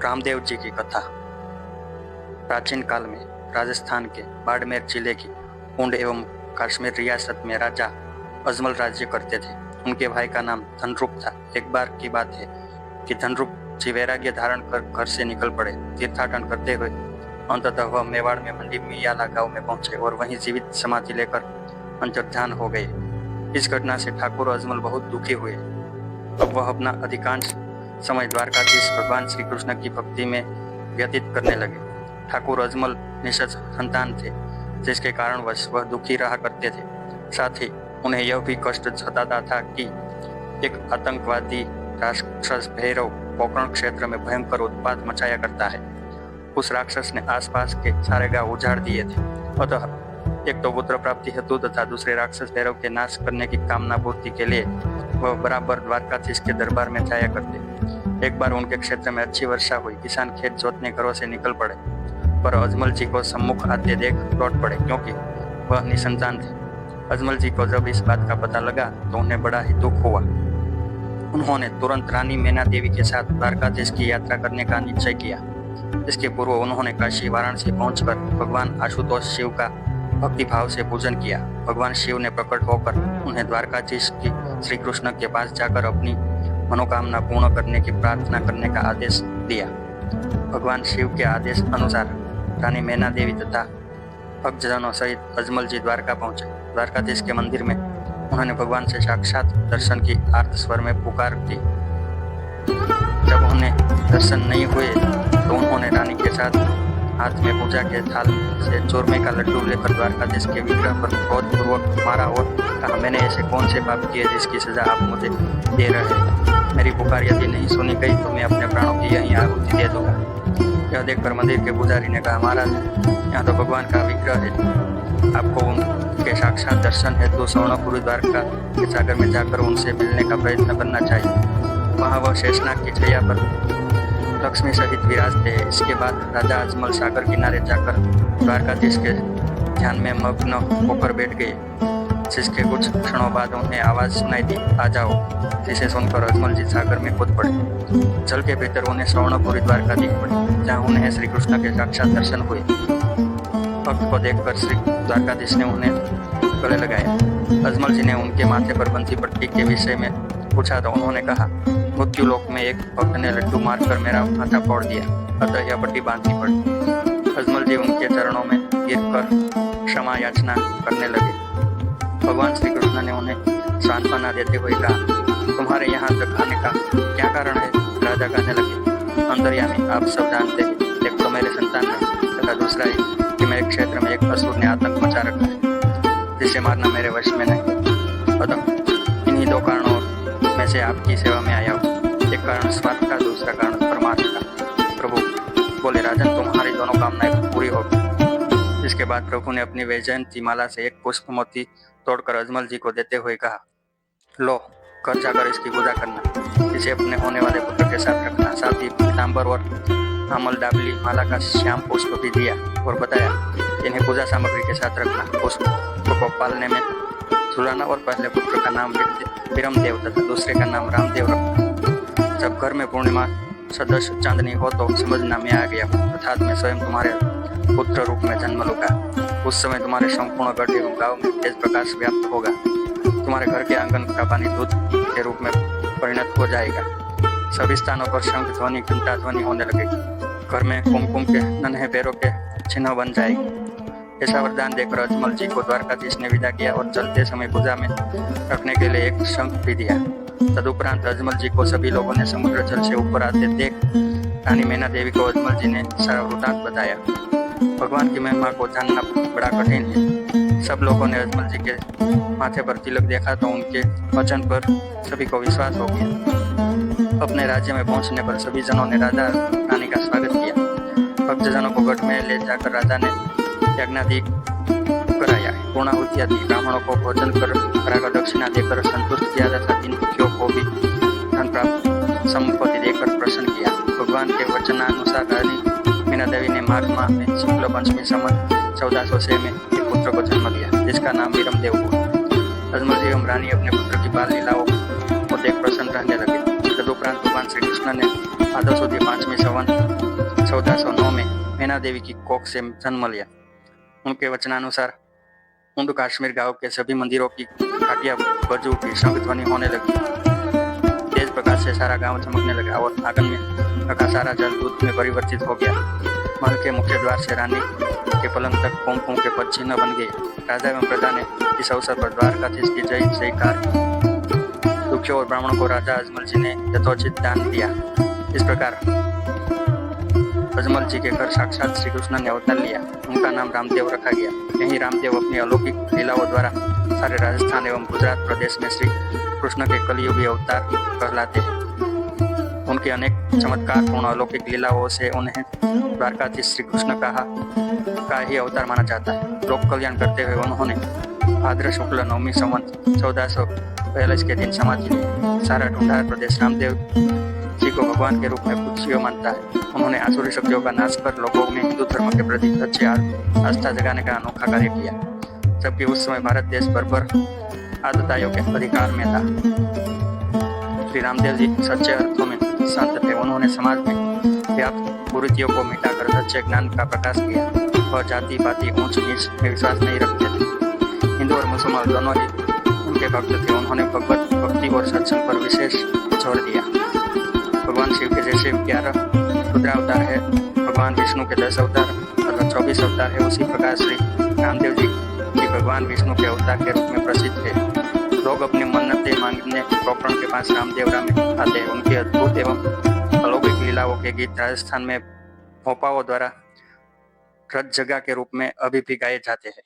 रामदेव जी की कथा। प्राचीन काल में राजस्थान के बाड़मेर जिले की ऊंट एवं कश्मीर रियासत में राजा अजमल राज्य करते थे। उनके भाई का नाम धनरूप था। एक बार की बात है कि धनरूप जी वैराग्य धारण कर घर से निकल पड़े। तीर्थाटन करते हुए अंततः वह मेवाड़ में मंडी मियाला गांव में पहुंचे और वहीं जीवित समाधि लेकर अंतर्ध्यान हो गए। इस घटना से ठाकुर अजमल बहुत दुखी हुए। अब वह अपना अधिकांश समय द्वारकाधीश भगवान श्री कृष्ण की भक्ति में व्यतीत करने लगे। ठाकुर अजमल निःसंतान संतान थे, जिसके कारणवश वह दुखी रहा करते थे। साथ ही उन्हें यह भी कष्ट सताता था कि एक आतंकवादी राक्षस भैरव पोकरण क्षेत्र में भयंकर उत्पात मचाया करता है। उस राक्षस ने आसपास के सारे गांव उजाड़ दिए थे। अतः एक तो पुत्र प्राप्ति हेतु तथा दूसरे राक्षस भैरव के नाश करने की कामना पूर्ति के लिए वह बराबर द्वारकाधीश के दरबार में जाया करते। एक बार उनके क्षेत्र में अच्छी वर्षा हुई। किसान खेत जोतने घरों से निकल पड़े, पर अजमल जी को सम्मुख आते देख लौट पड़े, क्योंकि वह निसंतान थे। अजमल जी को जब इस बात का पता लगा तो उन्हें बड़ा ही दुख हुआ। उन्होंने तुरंत रानी मैना देवी के साथ द्वारकाधीश की यात्रा करने का निश्चय किया। इसके पूर्व उन्होंने काशी वाराणसी पहुंचकर भगवान आशुतोष शिव का भक्ति भाव से पूजन किया। भगवान शिव ने प्रकट होकर उन्हें द्वारकाधीश की श्री कृष्ण के पास जाकर अपनी मनोकामना पूर्ण करने की प्रार्थना करने का आदेश दिया। भगवान शिव के आदेश अनुसार रानी मैना देवी तथा भक्तजनों सहित अजमल जी द्वारका पहुंचे। द्वारकाधीश के मंदिर में उन्होंने भगवान से साक्षात दर्शन की आर्त स्वर में पुकार की। जब उन्हें दर्शन नहीं हुए तो उन्होंने रानी के साथ हाथ में पूजा के थाल से चूरमे का लड्डू लेकर द्वारकाधीश के विग्रह पर क्रोधपूर्वक मारा और कहा, मैंने ऐसे कौन से पाप किए जिसकी सजा आप मुझे दे रहे हैं? मेरी पुकार यदि नहीं सुनी गई तो मैं अपने प्राणों की यहीं आहुति दे दूंगा। यह देखकर मंदिर के पुजारी ने कहा, महाराज, यहाँ तो भगवान का विग्रह है, आपको उनके साक्षात दर्शन हेतु स्वर्णपुरी द्वारका के सागर में जाकर उनसे मिलने का प्रयत्न करना चाहिए। वहाँ वह शेषनाग की छाया पर लक्ष्मी सहित विराजते हैं। इसके बाद राजा अजमल सागर किनारे जाकर द्वारकाधीश के ध्यान में मग्न होकर बैठ गए। जिसके कुछ क्षणों बाद उन्हें आवाज सुनाई दी, आ जाओ। जिसे सुनकर अजमल जी सागर में कूद पड़े। जल के भीतर उन्हें स्वर्णपुरी द्वारका दिख पड़ी, जहाँ उन्हें श्री कृष्ण के साक्षात दर्शन हुए। भक्त को देखकर श्री द्वारकाधीश ने उन्हें गले लगाया। अजमल जी ने उनके माथे पर बंधी पट्टी के विषय में पूछा तो उन्होंने कहा, मृत्यु लोक में एक भक्त ने लड्डू मारकर मेरा माथा फोड़ दिया, अतः यह पट्टी बांधनी पड़ी। अजमल जी उनके चरणों में गिरकर क्षमा याचना करने लगे। भगवान श्री कृष्ण ने उन्हें सांत्वना देते हुए कहा, तुम्हारे यहाँ तक आने का क्या कारण है? राजा कहने लगे, अंतर्यामी, आप सब जानते हैं, एक तो मेरे संतान है तथा दूसरा है कि मेरे क्षेत्र में एक असुर ने आतंक मचा रखा है, जिसे मारना मेरे वश में नहीं। अतः इन्हीं दो कारणों में से आपकी सेवा में आया हूँ। एक कारण स्वार्थ का, दूसरा कारण परमार्थ का। प्रभु बोले, राजन, तुम्हारी दोनों कामनाएं पूरी होगी। इसके बाद प्रभु ने अपनी वैजयंती माला से एक पुष्प मोती तोड़कर अजमल जी को देते हुए कहा, लो, घर जाकर इसकी पूजा करना। इसे अपने होने वाले पुत्र के साथ रखना। साथ ही पीताम्बर और अमल डाबली माला का श्याम पुष्प भी दिया और बताया, इन्हें पूजा सामग्री के साथ रखना। पुष्प को पालने में झुलाना और पहले पुत्र का नाम विरमदेव तथा दूसरे का नाम रामदेव रखना। जब घर में पूर्णिमा सदस्य चांदनी हो तो समझना मैं आ गया हूँ, अर्थात मैं स्वयं तुम्हारे पुत्र रूप में जन्म लूंगा। उस समय तुम्हारे संपूर्ण गढ़ एवं गांव में तेज प्रकाश व्याप्त होगा। तुम्हारे घर के आंगन का पानी दूध के रूप में परिणत हो जाएगा। सभी स्थानों पर शंख ध्वनि, घंटा ध्वनि होने लगेगी। घर में कुमकुम के नन्हे पैरों के चिन्ह बन जाएगी। ऐसा वरदान देकर अजमल जी को द्वारकाधीश ने विदा किया और चलते समय पूजा में रखने के लिए एक शंख भी दिया। तदुपरांत अजमल जी को सभी लोगों ने समुद्र जल से ऊपर आते देख रानी मैना देवी को अजमल जी ने सारा वृतांत बताया। भगवान की महिमा को जानना बड़ा कठिन है। सब लोगों ने अजमल जी के माथे पर तिलक देखा तो उनके वचन पर सभी को विश्वास हो गया। अपने राज्य में पहुंचने पर सभी जनों ने राजा रानी का स्वागत किया। भक्तजनों को गढ़ में ले जाकर राजा ने यज्ञादि कराया, पूर्णाहुतियां दी, ब्राह्मणों को भोजन कराकर दक्षिणा देकर संतुष्ट किया तथा तीन दुखियों को भी धन प्राप्त संपत्ति देकर प्रसन्न किया। भगवान के वचनानुसार रानी मैना देवी ने माघ माह में शुक्ल पंचमी संवत 1406 में एक पुत्र को जन्म दिया, जिसका नाम विरमदेव हुआ। अजमल जी एवं रानी अपने पुत्र की बाल लीलाओं को देख प्रसन्न रहने लगे। तदुपरांत उपरांत भगवान श्री कृष्ण ने भादव सुदी 5वीं संवत 1409 में मैना देवी की कोख से जन्म लिया। उनके वचनानुसार उंड कश्मीर गांव के सभी मंदिरों की घाटियां बज उठी, शंख ध्वनि होने लगी, तेज प्रकाश से सारा गांव चमकने लगा और आंगन में रखा सारा जल दूध में परिवर्तित हो गया। महल के मुख्य द्वार से रानी के पलंग तक कुमकुम के पद चिन्ह बन गए। राजा एवं प्रजा ने इस अवसर पर द्वारकाधीश की जय जयकार। दुखियों और ब्राह्मणों को राजा अजमल जी ने यथोचित दान दिया। इस प्रकार अजमल जी के घर साक्षात श्री कृष्ण ने अवतार लिया। उनका नाम रामदेव रखा गया। यही रामदेव अपनी अलौकिक लीलाओं द्वारा सारे राजस्थान एवं गुजरात प्रदेश में श्री कृष्ण के कलियुगी अवतार कहलाते हैं। उनके अनेक चमत्कारपूर्ण अलौकिक लीलाओं से उन्हें द्वारकाधीश श्री कृष्ण का ही अवतार माना जाता है। लोक कल्याण करते हुए उन्होंने भाद्र शुक्ल 9वीं संवत 1442 के दिन समाधि ली। सारा ढूंढार प्रदेश रामदेव जी को भगवान के रूप में पूज्य मानता है। उन्होंने आसुरी शक्तियों का नाश कर लोगों में हिंदू धर्म के प्रति सच्ची आस्था जगाने का अनोखा कार्य किया, जबकि उस समय भारत देश बर्बर आतताइयों के अधिकार में था। श्री रामदेव जी सच्चे अर्थों में संत थे। उन्होंने समाज में व्याप्त कुरीतियों को मिटाकर सच्चे ज्ञान का प्रकाश किया। वह जाति पाति ऊंच नीच में विश्वास नहीं रखते थे। हिंदू और मुसलमान दोनों ही उनके भक्त थे। उन्होंने भगवत भक्ति और सत्संग पर विशेष जोर दिया। भगवान शिव के जैसे 11 रुद्रावतार है, भगवान विष्णु के 10 अवतार और 24 अवतार है, उसी प्रकार श्री रामदेव जी भी भगवान विष्णु के अवतार के रूप में प्रसिद्ध है। लोग अपनी मन्नतें मांगने गोकर्ण के पास रामदेवरा में आते हैं। उनकी अद्भुत एवं अलौकिक लीलाओं के गीत राजस्थान में भोपाओं द्वारा रथ जगह के रूप में अभी भी गाए जाते हैं।